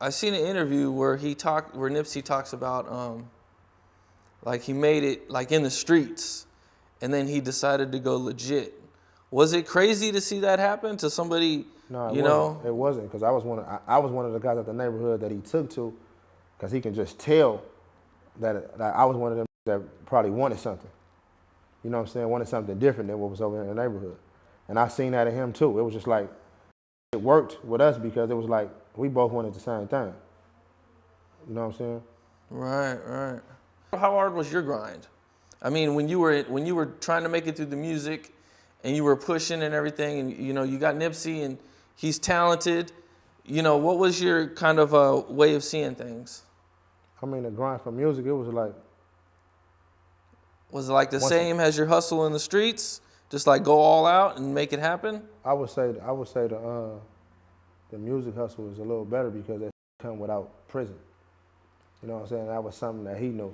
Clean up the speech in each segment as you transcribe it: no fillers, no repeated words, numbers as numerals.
I seen an interview where where Nipsey talks about like he made it like in the streets, and then he decided to go legit. Was it crazy to see that happen to somebody? No, it you wasn't. know, It wasn't, because I was one of the guys at the neighborhood that he took to, because he can just tell that I was one of them that probably wanted something. You know what I'm saying? Wanted something different than what was over in the neighborhood. And I seen that in him too. It was just like, it worked with us because it was like, we both wanted the same thing. You know what I'm saying? Right, right. How hard was your grind? I mean, when you were trying to make it through the music, and you were pushing and everything, and you got Nipsey, and he's talented. What was your kind of way of seeing things? I mean, the grind for music, it was like. Was it like the same as your hustle in the streets? Just like go all out and make it happen? I would say the music hustle is a little better because it come without prison. You know what I'm saying? That was something that he knew.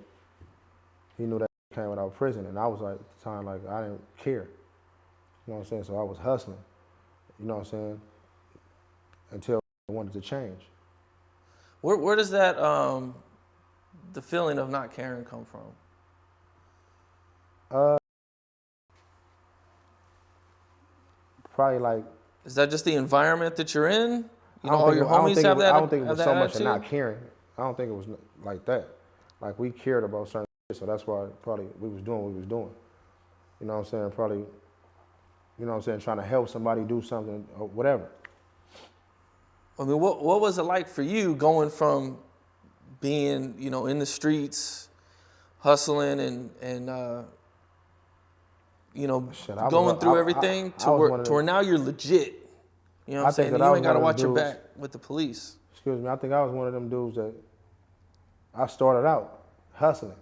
He knew that it came without prison, and I was like, at the time, like, I didn't care. You know what I'm saying? So I was hustling. You know what I'm saying? Until I wanted to change. Where does that the feeling of not caring come from? Probably like. Is that just the environment that you're in? All your homies have that. I don't think it was so much of attitude? not caring. I don't think it was like that. Like, we cared about certain shit, so that's why probably we was doing what we was doing. You know what I'm saying? Probably, you know what I'm saying, trying to help somebody do something or whatever. I mean, what was it like for you going from being, in the streets, hustling and going through everything to where now you're legit? You know what I'm saying? You ain't got to watch your back with the police. Excuse me, I think I was one of them dudes that I started out hustling.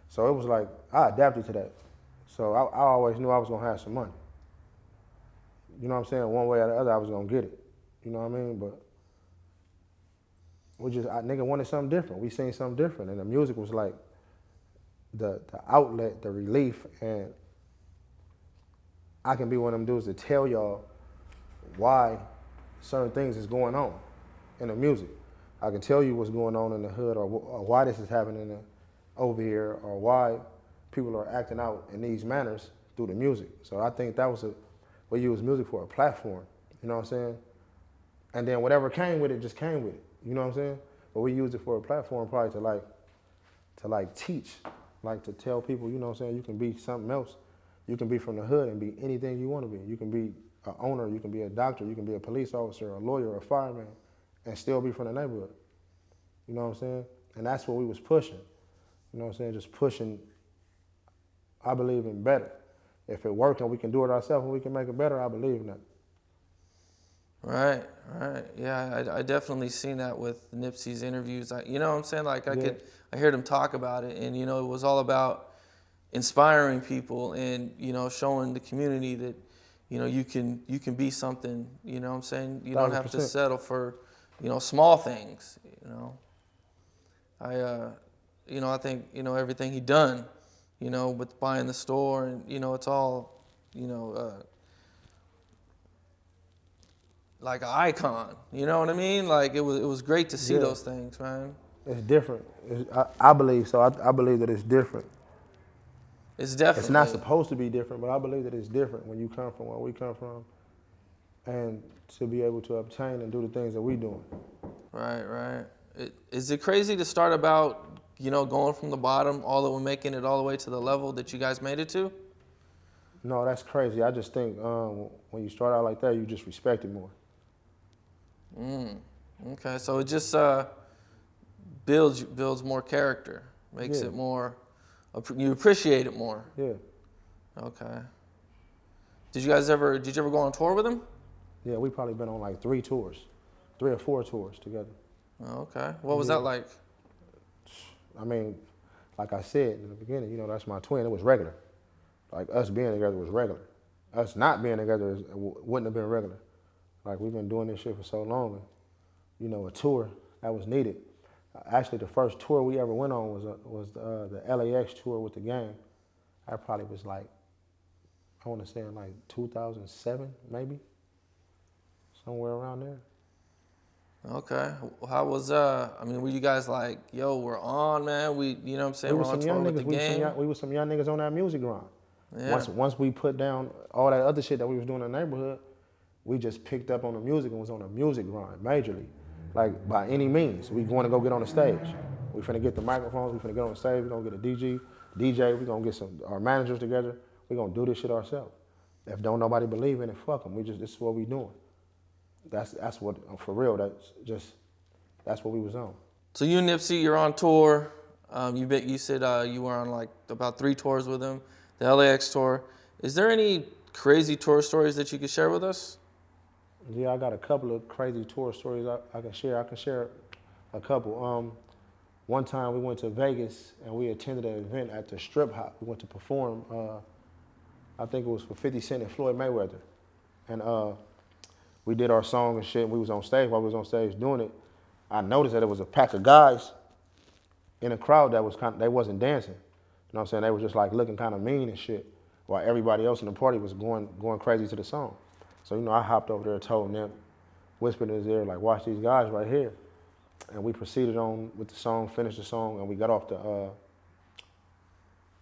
So it was like, I adapted to that. So I always knew I was going to have some money. You know what I'm saying? One way or the other, I was going to get it. You know what I mean? But nigga wanted something different. We seen something different. And the music was like the outlet, the relief. And I can be one of them dudes to tell y'all why certain things is going on in the music. I can tell you what's going on in the hood, or why this is happening over here, or why people are acting out in these manners through the music. So I think that was we use music for a platform, you know what I'm saying? And then whatever came with it just came with it, you know what I'm saying? But we use it for a platform probably to teach, like to tell people, you know what I'm saying, you can be something else. You can be from the hood and be anything you want to be. You can be an owner, you can be a doctor, you can be a police officer, a lawyer, a fireman, and still be from the neighborhood. You know what I'm saying? And that's what we was pushing. You know what I'm saying? Just pushing, I believe in better. If it works and we can do it ourselves and we can make it better, I believe in that. Right, right. Yeah, I definitely seen that with Nipsey's interviews. You know what I'm saying? Like I heard him talk about it, and it was all about inspiring people and showing the community that you can be something. You know what I'm saying? You don't have to settle for small things. I think everything he done with buying the store, and it's all like an icon. You know what I mean? Like it was great to see those things, man. It's different. I believe so. I believe that it's different. It's definitely. It's not supposed to be different, but I believe that it's different when you come from where we come from, and to be able to obtain and do the things that we doing. Right, right. Is it crazy to start about going from the bottom, all the way making it all the way to the level that you guys made it to? No, that's crazy. I just think when you start out like that, you just respect it more. Okay, so it just builds more character, makes it more. You appreciate it more. Yeah. Okay. Did you ever go on tour with him? Yeah, we probably been on like 3 or 4 tours together. Okay. What was that like? I mean, like I said in the beginning, that's my twin. It was regular. Like us being together was regular. Us not being together wouldn't have been regular. Like we've been doing this shit for so long, and a tour that was needed. Actually, the first tour we ever went on was the LAX tour with the gang. That probably was like, I want to say in like 2007, maybe, somewhere around there. Okay. How was I mean, were you guys like, yo, we're on, man? You know what I'm saying? We We're was on some tour young with niggas. the game. We was some young niggas on that music grind. Yeah. Once we put down all that other shit that we was doing in the neighborhood, we just picked up on the music and was on a music grind majorly, like by any means. We going to go get on the stage. We finna get the microphones. We finna get on the stage. We gonna get a DJ. We gonna get our managers together. We gonna do this shit ourselves. If don't nobody believe in it, fuck them. This is what we doing. That's what for real. That's what we was on. So you and Nipsey, you're on tour. You said you were on like about 3 tours with him. The LAX tour. Is there any crazy tour stories that you could share with us? Yeah, I got a couple of crazy tour stories I can share. I can share a couple. One time we went to Vegas and we attended an event at the Strip Hop. We went to perform. I think it was for 50 Cent and Floyd Mayweather, and we did our song and shit. And we was on stage. While we was on stage doing it, I noticed that there was a pack of guys in a crowd that was they wasn't dancing. You know what I'm saying? They were just like looking kind of mean and shit, while everybody else in the party was going crazy to the song. So, you know, I hopped over there, told them, whispered in his ear, like, watch these guys right here. And we proceeded on with the song, finished the song, and we got off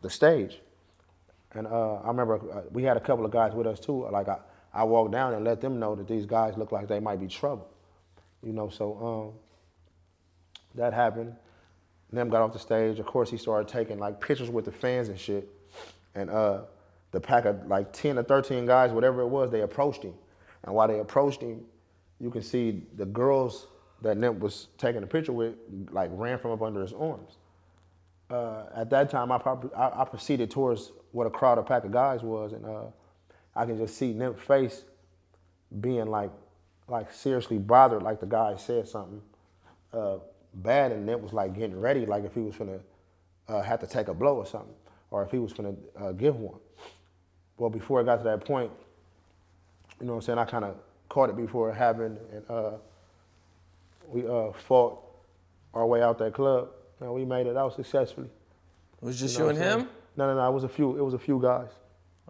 the stage. And I remember we had a couple of guys with us too. Like I walked down and let them know that these guys look like they might be trouble. You know, so that happened. Them got off the stage. Of course, he started taking like pictures with the fans and shit. And the pack of like 10 or 13 guys, whatever it was, they approached him. And while they approached him, you can see the girls that Nip was taking a picture with, like ran from up under his arms. At that time, I proceeded towards what a crowd, a pack of guys was, and I can just see Nip's face being like seriously bothered, like the guy said something bad, and Nip was like getting ready, like if he was finna have to take a blow or something, or if he was finna give one. Well, before it got to that point, you know what I'm saying, I kind of caught it before it happened, and we fought our way out that club, and we made it out successfully. It was just you and him? No, it was a few guys.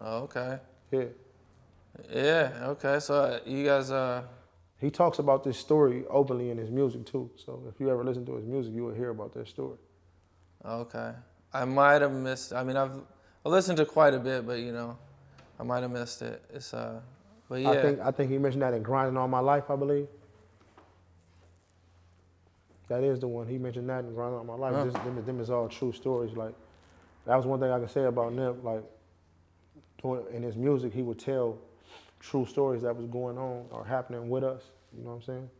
Oh, okay. Yeah. Yeah, okay. So you guys, He talks about this story openly in his music too. So if you ever listen to his music, you will hear about that story. Okay. I might have missed, I mean, I've listened to quite a bit, but you know, I might have missed it. But yeah. I think he mentioned that in Grinding All My Life, I believe. That is the one. He mentioned that in Grinding All My Life. Them is all true stories. Like, that was one thing I can say about Nip. Like, in his music, he would tell true stories that was going on or happening with us. You know what I'm saying?